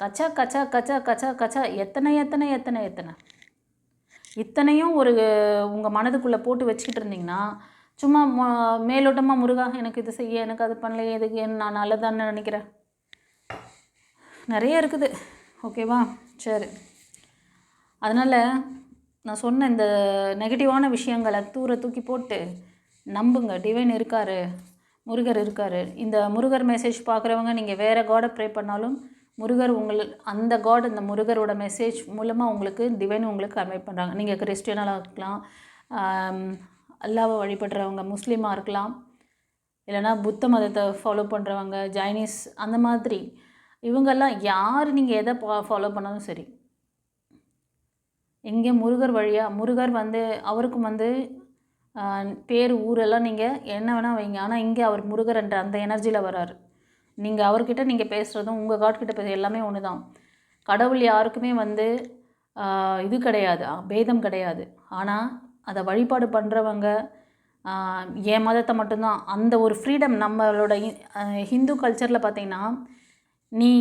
கச்சா கச்சா கச்சா கச்சா கச்சா, எத்தனை இத்தனையும் ஒரு உங்கள் மனதுக்குள்ளே போட்டு வச்சுக்கிட்டு இருந்தீங்கன்னா, சும்மா மேலோட்டமாக முருகா எனக்கு இது செய்ய, எனக்கு அது பண்ணலையே, எதுக்கு நான் நல்லதான்னு நினைக்கிறேன், நிறைய இருக்குது. ஓகேவா? சரி, அதனால் நான் சொன்ன இந்த நெகட்டிவான விஷயங்களை தூக்கி போட்டு நம்புங்க. டிவைன் இருக்கார், முருகர் இருக்கார். இந்த முருகர் மெசேஜ் பார்க்குறவங்க நீங்கள் வேறு காடை ப்ரே பண்ணாலும் முருகர் அந்த காட், இந்த முருகரோட மெசேஜ் மூலமாக உங்களுக்கு டிவைன் உங்களுக்கு கன்வே பண்ணுறாங்க. நீங்கள் கிறிஸ்டியனாக இருக்கலாம், அல்லாவை வழிபடுறவங்க முஸ்லீமாக இருக்கலாம், இல்லைனா புத்த மதத்தை ஃபாலோ பண்ணுறவங்க, ஜைனீஸ், அந்த மாதிரி இவங்கெல்லாம் யார் நீங்கள் எதை ஃபாலோ பண்ணாலும் சரி, இங்கே முருகர் வழியாக, முருகர் வந்து அவருக்கும் வந்து பேர் ஊரெல்லாம் நீங்கள் என்ன வேணால் வைங்க, ஆனால் இங்கே அவர் முருகர் என்ற அந்த எனர்ஜியில் வராரு. நீங்கள் அவர்கிட்ட நீங்கள் பேசுகிறதும் உங்கள் காட்கிட்ட பேசுகிறது எல்லாமே ஒன்று தான். கடவுள் யாருக்குமே வந்து இது கிடையாது, பேதம் கிடையாது. ஆனால் அதை வழிபாடு பண்ணுறவங்க, என் மதத்தை மட்டும்தான், அந்த ஒரு ஃப்ரீடம் நம்மளோட ஹிந்து கல்ச்சரில் பார்த்திங்கன்னா நீ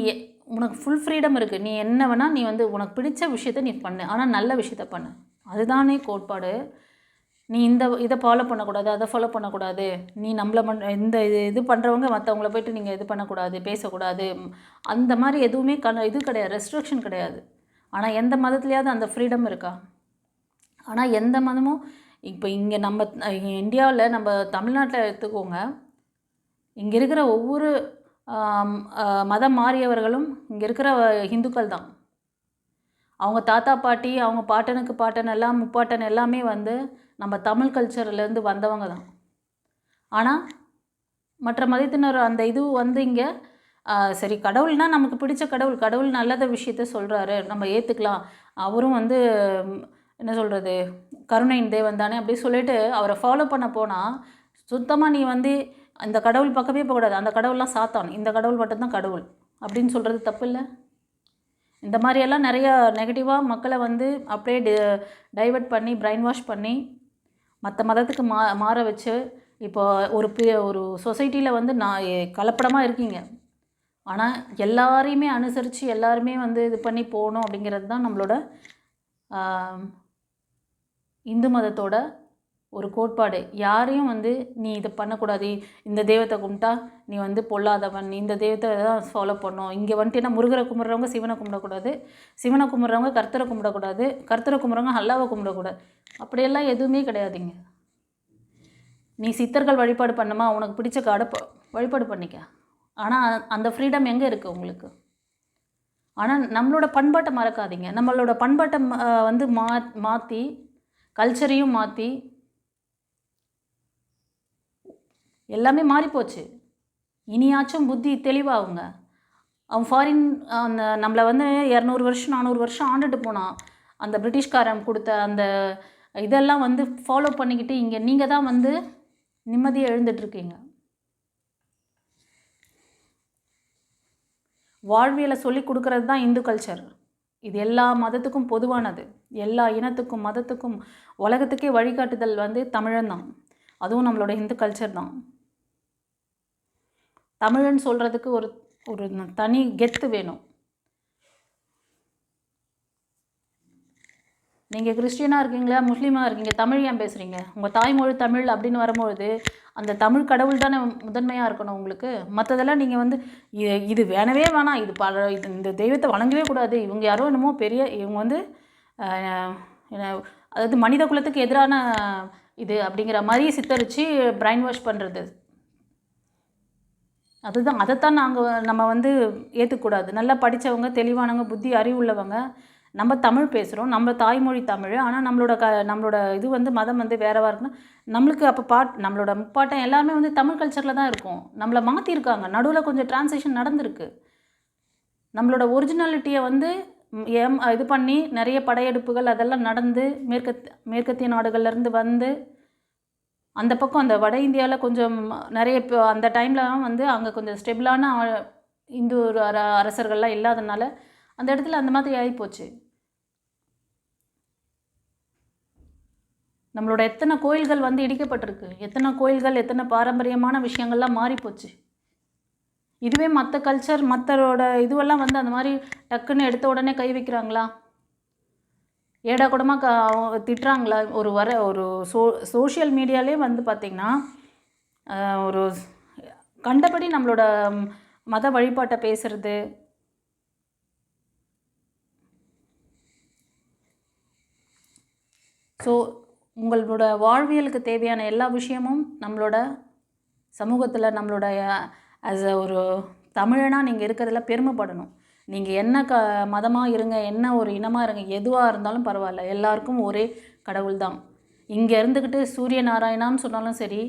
உனக்கு ஃபுல் ஃப்ரீடம் இருக்குது. நீ என்ன வேணால் நீ வந்து உனக்கு பிடிச்ச விஷயத்த நீ பண்ணு, ஆனால் நல்ல விஷயத்த பண்ணு. அதுதானே கோட்பாடு. நீ இதை ஃபாலோ பண்ணக்கூடாது, அதை ஃபாலோ பண்ணக்கூடாது, நீ நம்மளை இந்த இது பண்ணுறவங்க மற்றவங்கள போய்ட்டு நீங்கள் இது பண்ணக்கூடாது, பேசக்கூடாது, அந்த மாதிரி எதுவுமே இது கிடையாது, ரெஸ்ட்ரிக்ஷன் கிடையாது. ஆனால் எந்த மதத்துலையாவது அந்த ஃப்ரீடம் இருக்கா? ஆனால் எந்த மதமும் இப்போ இங்கே நம்ம இந்தியாவில் நம்ம தமிழ்நாட்டில் எடுத்துக்கோங்க, இங்கே இருக்கிற ஒவ்வொரு மதம் மாறியவர்களும் இங்கே இருக்கிற ஹிந்துக்கள் தான். அவங்க தாத்தா பாட்டி, அவங்க பாட்டனுக்கு பாட்டன் எல்லாம் முப்பாட்டன் எல்லாமே வந்து நம்ம தமிழ் கல்ச்சர்லேருந்து வந்தவங்க தான். ஆனால் மற்ற மதத்தினர் அந்த இது வந்து இங்கே சரி கடவுள்னால் நமக்கு பிடிச்ச கடவுள் நல்லத விஷயத்த சொல்கிறாரு, நம்ம ஏற்றுக்கலாம், அவரும் வந்து என்ன சொல்கிறது கருணையின் தேவன் தானே அப்படி சொல்லிட்டு அவரை ஃபாலோ பண்ண போனால் சுத்தமாக நீ வந்து அந்த கடவுள் பக்கமே போகக்கூடாது, அந்த கடவுள்லாம் சாத்தான், இந்த கடவுள் மட்டும்தான் கடவுள் அப்படின்னு சொல்கிறது தப்பு இல்லை? இந்த மாதிரியெல்லாம் நிறையா நெகட்டிவாக மக்களை வந்து அப்படியே டைவர்ட் பண்ணி பிரைன் வாஷ் பண்ணி மற்ற மதத்துக்கு மாற வச்சு இப்போ ஒரு சொசைட்டியில் வந்து கலப்படமாக இருக்கீங்க. ஆனால் எல்லாரையுமே அனுசரித்து எல்லாருமே வந்து இது பண்ணி போகணும் அப்படிங்கிறது தான் நம்மளோட இந்து மதத்தோட ஒரு கோட்பாடு. யாரையும் வந்து நீ இதை பண்ணக்கூடாது, இந்த தெய்வத்தை கும்பிட்டா நீ வந்து பொல்லாதவன், இந்த தெய்வத்தை தான் ஃபாலோ பண்ணணும், இங்கே வந்துட்டு முருகரை கும்பிட்றவங்க சிவனை கும்பிடக்கூடாது, சிவனை கும்பிட்றவங்க கர்த்தரை கும்பிடக்கூடாது, கர்த்தரை கும்பிட்றவங்க அல்லாவை கும்பிடக்கூடாது, அப்படியெல்லாம் எதுவுமே கிடையாதுங்க. நீ சித்தர்கள் வழிபாடு பண்ணமா, உனக்கு பிடிச்ச காடை வழிபாடு பண்ணிக்க. ஆனால் அந்த ஃப்ரீடம் எங்கே இருக்குது உங்களுக்கு? ஆனால் நம்மளோட பண்பாட்டை மறக்காதீங்க. நம்மளோட பண்பாட்டை வந்து மாற்றி கல்ச்சரையும் மாற்றி எல்லாமே மாறிப்போச்சு. இனியாச்சும் புத்தி தெளிவாகுங்க. அவன் ஃபாரின் அந்த நம்மளை வந்து 200 வருஷம் 400 வருஷம் ஆண்டுட்டு போனான். அந்த பிரிட்டிஷ்காரன் கொடுத்த அந்த இதெல்லாம் வந்து ஃபாலோ பண்ணிக்கிட்டு இங்கே நீங்கள் தான் வந்து நிம்மதியை எழுந்துட்டுருக்கீங்க. வாழ்வியலை சொல்லி கொடுக்கறது தான் இந்து கல்ச்சர். இது எல்லா மதத்துக்கும் பொதுவானது, எல்லா இனத்துக்கும் மதத்துக்கும் உலகத்துக்கே வழிகாட்டுதல் வந்து தமிழன் தான். அதுவும் நம்மளோட இந்து கல்ச்சர் தான். தமிழன் சொல்கிறதுக்கு ஒரு ஒரு தனி கெத்து வேணும். நீங்கள் கிறிஸ்டியனாக இருக்கீங்களா, முஸ்லீமாக இருக்கீங்க, தமிழ் ஏன் பேசுகிறீங்க? உங்கள் தாய்மொழி தமிழ் அப்படின்னு வரும்பொழுது அந்த தமிழ் கடவுள் தானே முதன்மையாக இருக்கணும் உங்களுக்கு. மற்றதெல்லாம் நீங்கள் வந்து இது வேணவே வேணாம், இது இந்த தெய்வத்தை வணங்கவே கூடாது, இவங்க யாரோ என்னமோ பெரிய இவங்க வந்து அதாவது மனித குலத்துக்கு எதிரான இது அப்படிங்கிற மாதிரி சித்தரித்து பிரைன் வாஷ் பண்ணுறது, அதுதான் அதைத்தான் நம்ம வந்து ஏற்றுக்கூடாது. நல்லா படித்தவங்க, தெளிவானவங்க, புத்தி அறிவுள்ளவங்க, நம்ம தமிழ் பேசுகிறோம், நம்ம தாய்மொழி தமிழ், ஆனால் நம்மளோட இது வந்து மதம் வந்து வேறவா இருக்குன்னா நம்மளுக்கு அப்போ நம்மளோட முப்பாட்டம் எல்லாமே வந்து தமிழ் கல்ச்சரில் தான் இருக்கும். நம்மளை மாற்றிருக்காங்க, நடுவில் கொஞ்சம் டிரான்ஸ்லேஷன் நடந்திருக்கு. நம்மளோட ஒரிஜினாலிட்டியை வந்து இது பண்ணி நிறைய படையெடுப்புகள் அதெல்லாம் நடந்து மேற்கத்திய நாடுகள்லேருந்து வந்து அந்த பக்கம் அந்த வட இந்தியாவில் கொஞ்சம் நிறைய அந்த டைமில் வந்து அங்கே கொஞ்சம் ஸ்டெபிளான இந்து அரசர்கள்லாம் இல்லாதனால அந்த இடத்துல அந்த மாதிரி ஆகிப்போச்சு. நம்மளோட எத்தனை கோயில்கள் வந்து இடிக்கப்பட்டிருக்கு, எத்தனை கோயில்கள், எத்தனை பாரம்பரியமான விஷயங்கள்லாம் மாறிப்போச்சு. இதுவே மற்ற கல்ச்சர் மற்றோட இதுவெல்லாம் வந்து அந்த மாதிரி டக்குன்னு எடுத்த உடனே கை வைக்கிறாங்களா, ஏடா கூடமாக திட்டுறாங்களா? ஒரு சோஷியல் மீடியாலே வந்து பார்த்திங்கன்னா ஒரு கண்டபடி நம்மளோட மத வழிபாட்டை பேசுகிறது. ஸோ உங்களோட வாழ்வியலுக்கு தேவையான எல்லா விஷயமும் நம்மளோட சமூகத்தில் நம்மளோட ஆஸ் ஒரு தமிழனாக நீங்கள் இருக்கிறதுல பெருமைப்படணும். நீங்கள் என்ன மதமாக இருங்க, என்ன ஒரு இனமாக இருங்க, எதுவாக இருந்தாலும் பரவாயில்ல, எல்லாருக்கும் ஒரே கடவுள் தான். இங்கே இருந்துக்கிட்டு சூரிய நாராயணான்னு சொன்னாலும் சரி,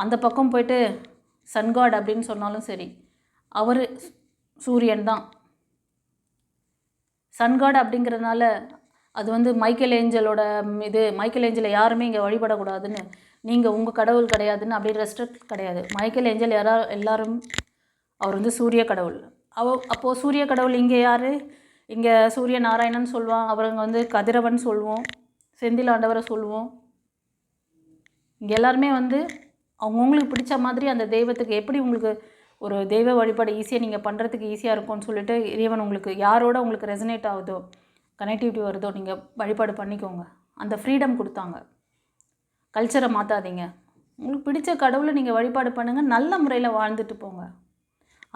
அந்த பக்கம் போயிட்டு சன்காட் அப்படின்னு சொன்னாலும் சரி, அவர் சூரியன் தான். சன்காட் அப்படிங்கிறதுனால அது வந்து மைக்கேல் ஏஞ்சலோட மைக்கேல் ஏஞ்சலை யாருமே இங்கே வழிபடக்கூடாதுன்னு, நீங்கள் உங்கள் கடவுள் கிடையாதுன்னு அப்படி ரெஸ்ட்ரிக்ட் கிடையாது. மைக்கேல் ஏஞ்சல் எல்லாரும் அவர் வந்து சூரிய கடவுள். அப்போது சூரிய கடவுள் இங்கே யார்? இங்கே சூரிய நாராயணன் சொல்லுவான், அவருங்க வந்து கதிரவன் சொல்லுவோம், செந்தில் ஆண்டவரை சொல்லுவோம். இங்கே எல்லாருமே வந்து அவங்கவுங்களுக்கு பிடிச்ச மாதிரி அந்த தெய்வத்துக்கு எப்படி உங்களுக்கு ஒரு தெய்வ வழிபாடு ஈஸியாக நீங்கள் பண்ணுறதுக்கு ஈஸியாக இருக்கும்னு சொல்லிட்டு இறைவன் உங்களுக்கு யாரோட உங்களுக்கு ரெசனேட் ஆகுதோ கனெக்டிவிட்டி வருதோ நீங்கள் வழிபாடு பண்ணிக்கோங்க. அந்த ஃப்ரீடம் கொடுத்தாங்க. கல்ச்சரை மாற்றாதீங்க. உங்களுக்கு பிடிச்ச கடவுளை நீங்கள் வழிபாடு பண்ணுங்கள், நல்ல முறையில் வாழ்ந்துட்டு போங்க.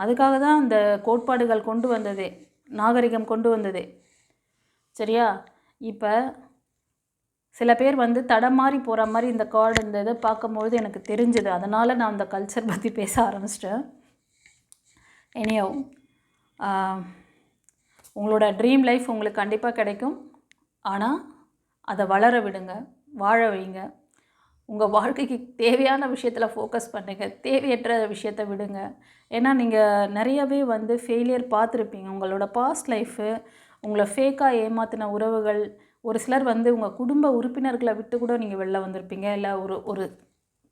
அதுக்காக தான் அந்த கோட்பாடுகள் கொண்டு வந்ததே, நாகரிகம் கொண்டு வந்ததே. சரியா? இப்போ சில பேர் வந்து தடமாறி போகிற மாதிரி இந்த கார்டு இந்த இதை பார்க்கும்பொழுது எனக்கு தெரிஞ்சுது. அதனால் நான் அந்த கல்ச்சர் பற்றி பேச ஆரம்பிச்சிட்டேன். எனியோ உங்களோட ட்ரீம் லைஃப் உங்களுக்கு கண்டிப்பாக கிடைக்கும். ஆனால் அதை வளர விடுங்க, வாழ வைங்க. உங்கள் வாழ்க்கைக்கு தேவையான விஷயத்தில் ஃபோக்கஸ் பண்ணுங்கள், தேவையற்ற விஷயத்தை விடுங்க. ஏன்னா நீங்கள் நிறையவே வந்து ஃபெயிலியர் பார்த்துருப்பீங்க. உங்களோட பாஸ்ட் லைஃபு, உங்களை ஃபேக்காக ஏமாற்றின உறவுகள், ஒரு சிலர் வந்து உங்கள் குடும்ப உறுப்பினர்களை விட்டு கூட நீங்கள் வெளில வந்திருப்பீங்க. இல்லை ஒரு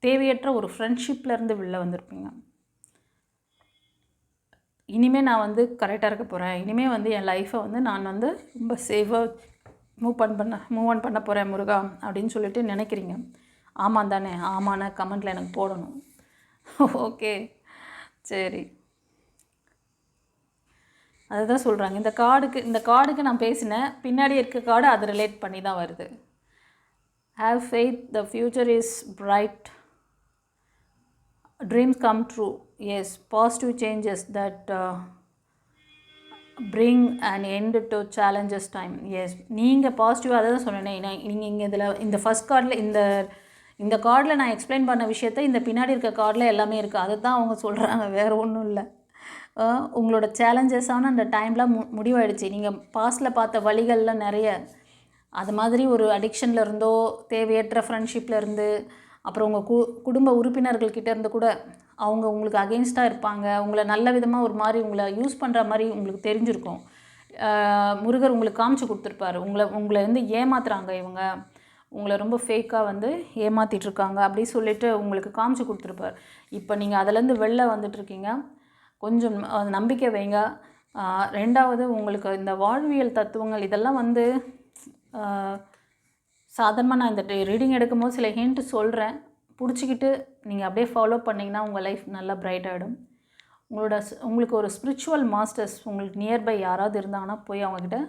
தேவையற்ற ஒரு ஃப்ரெண்ட்ஷிப்லேருந்து வெளில வந்திருப்பீங்க. இனிமேல் நான் வந்து கரெக்டாக இருக்க போகிறேன், இனிமேல் வந்து என் லைஃப்பை வந்து நான் வந்து ரொம்ப சேஃபாக மூவ் ஆன் பண்ண போகிறேன் முருகா அப்படின்னு சொல்லிட்டு நினைக்கிறீங்க. ஆமாம் தானே? ஆமாண்ணா கமெண்ட்டில் எனக்கு போடணும். ஓகே, சரி. அதுதான் சொல்கிறாங்க. இந்த கார்டுக்கு நான் பேசினேன், பின்னாடி இருக்க கார்டு அது ரிலேட் பண்ணி தான் வருது. Have faith, the future is bright, dreams come true, yes, positive changes that bring an end to challenges time. Yes, நீங்கள் பாசிட்டிவாக அதை தான் சொன்னேன். நீங்கள் இங்கே இதில் இந்த ஃபஸ்ட் கார்டில் இந்த கார்டில் நான் எக்ஸ்பிளைன் பண்ண விஷயத்த இந்த பின்னாடி இருக்க கார்டில் எல்லாமே இருக்குது. அதை தான் அவங்க சொல்கிறாங்க, வேறு ஒன்றும் இல்லை. உங்களோட சேலஞ்சஸான அந்த டைம்லாம் முடிவாயிடுச்சு. நீங்கள் பாஸ்டில் பார்த்த வழிகளில் நிறைய அது மாதிரி ஒரு அடிக்ஷனில் இருந்தோ, தேவையற்ற ஃப்ரெண்ட்ஷிப்பில் இருந்து, அப்புறம் உங்கள் குடும்ப உறுப்பினர்கள்கிட்ட இருந்து கூட அவங்க உங்களுக்கு அகெயின்ஸ்டாக இருப்பாங்க. உங்களை நல்ல விதமாக ஒரு மாதிரி உங்களை யூஸ் பண்ணுற மாதிரி உங்களுக்கு தெரிஞ்சிருக்கும். முருகர் உங்களுக்கு காமிச்சு கொடுத்துருப்பாரு. உங்களை வந்து ஏமாத்துறாங்க இவங்க, உங்களை ரொம்ப ஃபேக்காக வந்து ஏமாற்றிட்டுருக்காங்க அப்படி சொல்லிவிட்டு உங்களுக்கு காமிச்சு கொடுத்துருப்பார். இப்போ நீங்கள் அதிலேருந்து வெளில வந்துட்டுருக்கீங்க. கொஞ்சம் நம்பிக்கை வைங்க. ரெண்டாவது, உங்களுக்கு இந்த வாழ்வியல் தத்துவங்கள் இதெல்லாம் வந்து சாதாரணமாக நான் இந்த ரீடிங் எடுக்கும்போது சில ஹிண்ட் சொல்கிறேன், பிடிச்சிக்கிட்டு நீங்கள் அப்படியே ஃபாலோ பண்ணிங்கன்னா உங்கள் லைஃப் நல்லா பிரைட் ஆகிடும். உங்களுக்கு ஒரு ஸ்பிரிச்சுவல் மாஸ்டர்ஸ் உங்களுக்கு நியர்பை யாராவது இருந்தாங்கன்னா போய் அவங்கக்கிட்ட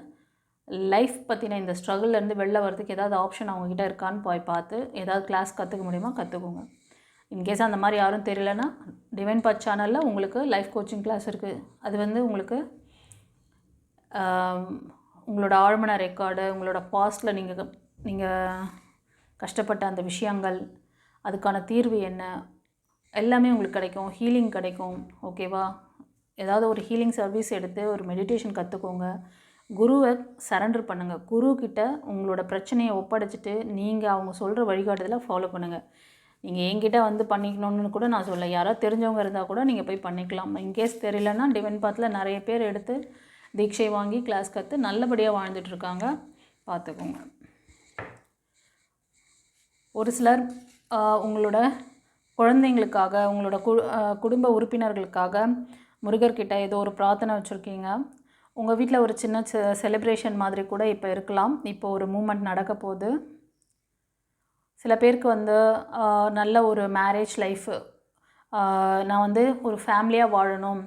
லைஃப் பற்றின இந்த ஸ்ட்ரகிள்லேருந்து வெளில வரதுக்கு ஏதாவது ஆப்ஷன் அவங்கக்கிட்ட இருக்கான்னு போய் பார்த்து ஏதாவது கிளாஸ் கற்றுக்க முடியுமா கற்றுக்கோங்க. இன்கேஸ் அந்த மாதிரி யாரும் தெரியலனா டிவைன் பாத் சேனலில் உங்களுக்கு லைஃப் கோச்சிங் கிளாஸ் இருக்குது. அது வந்து உங்களுக்கு உங்களோட ஆழ்மன ரெக்கார்டு, உங்களோட பாஸ்டில் நீங்கள் கஷ்டப்பட்ட அந்த விஷயங்கள், அதுக்கான தீர்வு என்ன, எல்லாமே உங்களுக்கு கிடைக்கும். ஹீலிங் கிடைக்கும். ஓகேவா? ஏதாவது ஒரு ஹீலிங் சர்வீஸ் எடுத்து ஒரு மெடிடேஷன் கற்றுக்கோங்க. குருவை சரண்டர் பண்ணுங்கள். குருக்கிட்ட உங்களோட பிரச்சனையை ஒப்படைச்சிட்டு நீங்கள் அவங்க சொல்கிற வழிகாட்டுதலை ஃபாலோ பண்ணுங்கள். நீங்கள் என்கிட்ட வந்து பண்ணிக்கணும்னு கூட நான் சொல்ல, யாராவது தெரிஞ்சவங்க இருந்தால் கூட நீங்கள் போய் பண்ணிக்கலாம். இன்கேஸ் தெரியலன்னா டிவைன் பாத்தில் நிறைய பேர் எடுத்து தீட்சை வாங்கி கிளாஸ் கற்று நல்லபடியாக வாழ்ந்துட்டுருக்காங்க, பார்த்துக்கோங்க. ஒரு சிலர் உங்களோட குழந்தைங்களுக்காக, உங்களோட குடும்ப உறுப்பினர்களுக்காக முருகர்கிட்ட ஏதோ ஒரு பிரார்த்தனை வச்சுருக்கீங்க. உங்கள் வீட்டில் ஒரு சின்ன செலிப்ரேஷன் மாதிரி கூட இப்போ இருக்கலாம். இப்போ ஒரு மூமெண்ட் நடக்க போகுது. சில பேருக்கு வந்து நல்ல ஒரு மேரேஜ் லைஃபு, நான் வந்து ஒரு ஃபேமிலியாக வாழணும்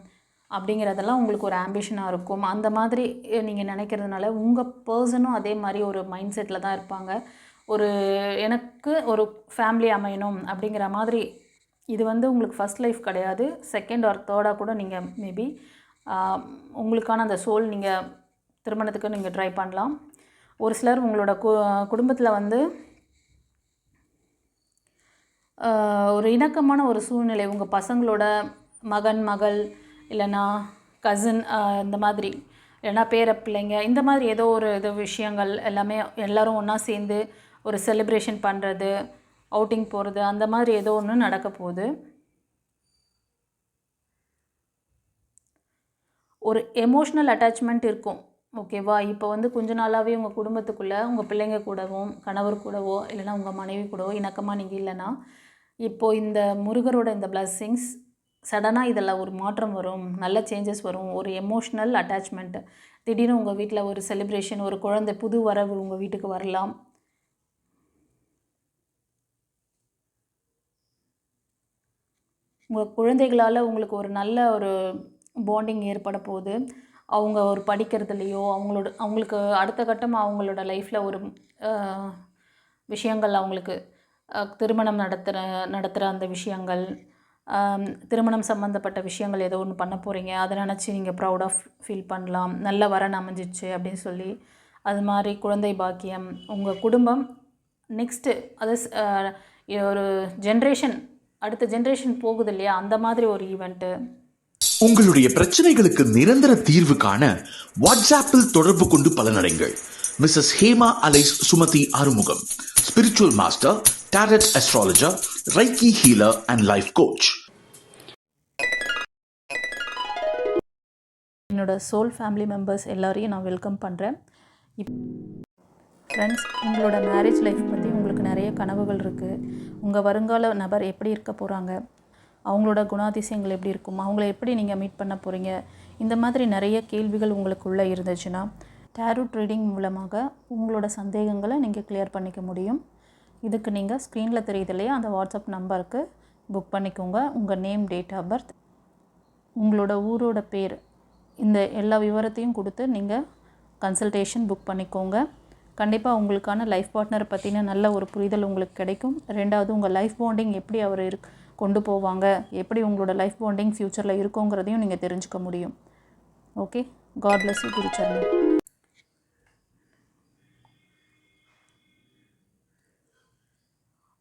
அப்படிங்கிறதெல்லாம் உங்களுக்கு ஒரு ஆம்பிஷனாக இருக்கும். அந்த மாதிரி நீங்கள் நினைக்கிறதுனால உங்கள் பர்சனும் அதே மாதிரி ஒரு மைண்ட் செட்டில் தான் இருப்பாங்க. எனக்கு ஒரு ஃபேமிலி அமையணும் அப்படிங்கிற மாதிரி. இது வந்து உங்களுக்கு ஃபஸ்ட் லைஃப் கிடையாது, செகண்ட் ஆர் தேர்டாக கூட நீங்கள் மேபி உங்களுக்கான அந்த சோல் நீங்கள் திருமணத்துக்கு நீங்கள் ட்ரை பண்ணலாம். ஒரு சிலர் உங்களோட குடும்பத்தில் வந்து ஒரு இணக்கமான ஒரு சூழ்நிலை, உங்கள் பசங்களோட மகன் மகள் இல்லைன்னா கசின் இந்த மாதிரி, இல்லைனா பேர பிள்ளைங்க, இந்த மாதிரி ஏதோ ஒரு விஷயங்கள் எல்லாமே எல்லோரும் ஒன்றா சேர்ந்து ஒரு செலிப்ரேஷன் பண்ணுறது, அவுட்டிங் போகிறது, அந்த மாதிரி ஏதோ ஒன்று நடக்க போகுது. ஒரு எமோஷ்னல் அட்டாச்மெண்ட் இருக்கும். ஓகேவா? இப்போ வந்து கொஞ்ச நாளாகவே உங்கள் குடும்பத்துக்குள்ளே உங்கள் பிள்ளைங்க கூடவும் கணவர் கூடவோ இல்லைனா உங்கள் மனைவி கூடவோ இணக்கமாக நீங்கள் இல்லைன்னா, இப்போது இந்த முருகரோட இந்த பிளஸ்ஸிங்ஸ் சடனாக இதில் ஒரு மாற்றம் வரும், நல்ல சேஞ்சஸ் வரும். ஒரு எமோஷ்னல் அட்டாச்மெண்ட்டு திடீர்னு உங்கள் வீட்டில் ஒரு செலிப்ரேஷன், ஒரு குழந்தை புது வரவு உங்கள் வீட்டுக்கு வரலாம். உங்கள் குழந்தைகளால் உங்களுக்கு ஒரு நல்ல ஒரு பாண்டிங் ஏற்பட போகுது. அவங்க ஒரு படிக்கிறதுலையோ அவங்களுக்கு அடுத்த கட்டமாக அவங்களோட லைஃப்பில் ஒரு விஷயங்கள் அவங்களுக்கு திருமணம் நடத்துகிற அந்த விஷயங்கள், திருமணம் சம்மந்தப்பட்ட விஷயங்கள் ஏதோ ஒன்று பண்ண போகிறீங்க, அதை நினச்சி நீங்கள் ப்ரௌடாக ஃபீல் பண்ணலாம். நல்ல வரன் அமைஞ்சிச்சு அப்படின்னு சொல்லி. அது மாதிரி குழந்தை பாக்கியம், உங்கள் குடும்பம் நெக்ஸ்ட்டு அது ஒரு ஜென்ரேஷன், அடுத்த ஜென்ரேஷன் போகுது இல்லையா, அந்த மாதிரி ஒரு ஈவெண்ட்டு. உங்களுடைய பிரச்சனைகளுக்கு நிரந்தர தீர்வு காண வாட்ஸ்அப்பில் தொடர்பு கொண்டு பலனடைங்கள். Mrs Hema alias Sumathi Arumugam, spiritual master, tarot astrologer, reiki healer and life coach. என்னோட சோல் ஃபேமிலி மெம்பர்ஸ் எல்லாரையும் நான் வெல்கம் பண்ணுறேன். ஃப்ரெண்ட்ஸ், உங்களோட மேரேஜ் லைஃப் பற்றி உங்களுக்கு நிறைய கனவுகள் இருக்குது. உங்கள் வருங்கால நபர் எப்படி இருக்க போகிறாங்க, அவங்களோட குணாதிசயங்கள் எப்படி இருக்கும், அவங்கள எப்படி நீங்கள் மீட் பண்ண போகிறீங்க, இந்த மாதிரி நிறைய கேள்விகள் உங்களுக்குள்ளே இருந்துச்சுன்னா டேரோட் ரீடிங் மூலமாக உங்களோட சந்தேகங்களை நீங்கள் கிளியர் பண்ணிக்க முடியும். இதுக்கு நீங்கள் ஸ்க்ரீனில் தெரியுது இல்லையா, அந்த வாட்ஸ்அப் நம்பருக்கு புக் பண்ணிக்கோங்க. உங்கள் நேம், டேட் ஆஃப் பர்த், உங்களோட ஊரோட பேர், இந்த எல்லா விவரத்தையும் கொடுத்து நீங்கள் கன்சல்டேஷன் புக் பண்ணிக்கோங்க. கண்டிப்பாக உங்களுக்கான லைஃப் பார்ட்னரை பற்றின நல்ல ஒரு புரிதல் உங்களுக்கு கிடைக்கும். ரெண்டாவது, உங்கள் லைஃப் பாண்டிங் எப்படி அவர் கொண்டு போவாங்க, எப்படி உங்களோட லைஃப் பாண்டிங் ஃப்யூச்சரில் இருக்குங்கிறதையும் நீங்கள் தெரிஞ்சுக்க முடியும். ஓகே, காட் பிளஸ் யூ குருச்சரணம்.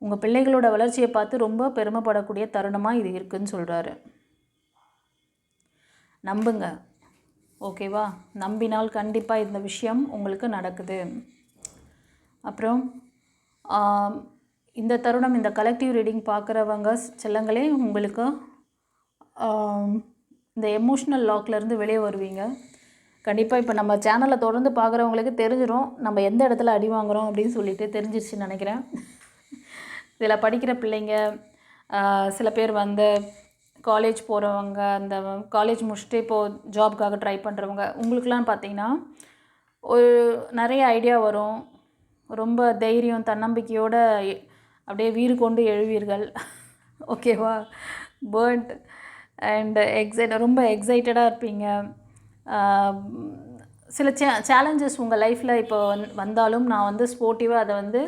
உங்கள் பிள்ளைகளோட வளர்ச்சியை பார்த்து ரொம்ப பெருமைப்படக்கூடிய தருணமாக இது இருக்குதுன்னு சொல்கிறாரு. நம்புங்க, ஓகேவா? நம்பினால் கண்டிப்பாக இந்த விஷயம் உங்களுக்கு நடக்குது. அப்புறம் இந்த தருணம், இந்த கலெக்டிவ் ரீடிங் பார்க்குறவங்க செல்லங்களே, உங்களுக்கு இந்த எமோஷ்னல் லாக்லேருந்து வெளியே வருவீங்க. கண்டிப்பாக இப்போ நம்ம சேனலை தொடர்ந்து பார்க்குறவங்களுக்கு தெரிஞ்சிடும் நம்ம எந்த இடத்துல அடி வாங்குகிறோம் அப்படின்னு சொல்லிட்டு தெரிஞ்சிருச்சுன்னு நினைக்கிறேன். இதில் படிக்கிற பிள்ளைங்க, சில பேர் வந்து காலேஜ் போகிறவங்க, அந்த காலேஜ் முடிச்சுட்டு இப்போது ஜாப்க்காக ட்ரை பண்ணுறவங்க, உங்களுக்கெலாம் பார்த்திங்கன்னா ஒரு நிறைய ஐடியா வரும். ரொம்ப தைரியம், தன்னம்பிக்கையோடு அப்படியே வீறு கொண்டு எழுவீர்கள். ஓகேவா? பேர்ன்ட் அண்ட் ரொம்ப எக்ஸைட்டடாக இருப்பீங்க. சில சேலஞ்சஸ் உங்கள் லைஃப்பில் இப்போ வந்தாலும் நான் வந்து ஸ்போர்ட்டிவாக அதை வந்து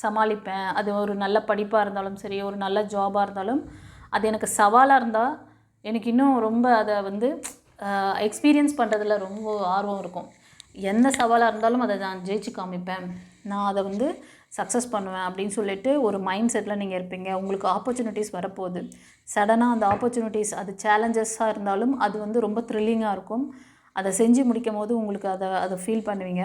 சமாளிப்பேன். அது ஒரு நல்ல படிப்பாக இருந்தாலும் சரி, ஒரு நல்ல ஜாபாக இருந்தாலும், அது எனக்கு சவாலாக இருந்தால் எனக்கு இன்னும் ரொம்ப அதை வந்து எக்ஸ்பீரியன்ஸ் பண்ணுறதுல ரொம்ப ஆர்வம் இருக்கும். எந்த சவாலாக இருந்தாலும் அதை நான் ஜெயிச்சு காமிப்பேன், நான் அதை வந்து சக்ஸஸ் பண்ணுவேன் அப்படின்னு சொல்லிட்டு ஒரு மைண்ட் செட்டில் நீங்கள் இருப்பீங்க. உங்களுக்கு ஆப்பர்ச்சுனிட்டிஸ் வரப்போகுது. சடனாக அந்த ஆப்பர்ச்சுனிட்டிஸ், அது சேலஞ்சஸாக இருந்தாலும் அது வந்து ரொம்ப த்ரில்லிங்காக இருக்கும். அதை செஞ்சு முடிக்கும் போது உங்களுக்கு அதை ஃபீல் பண்ணுவீங்க.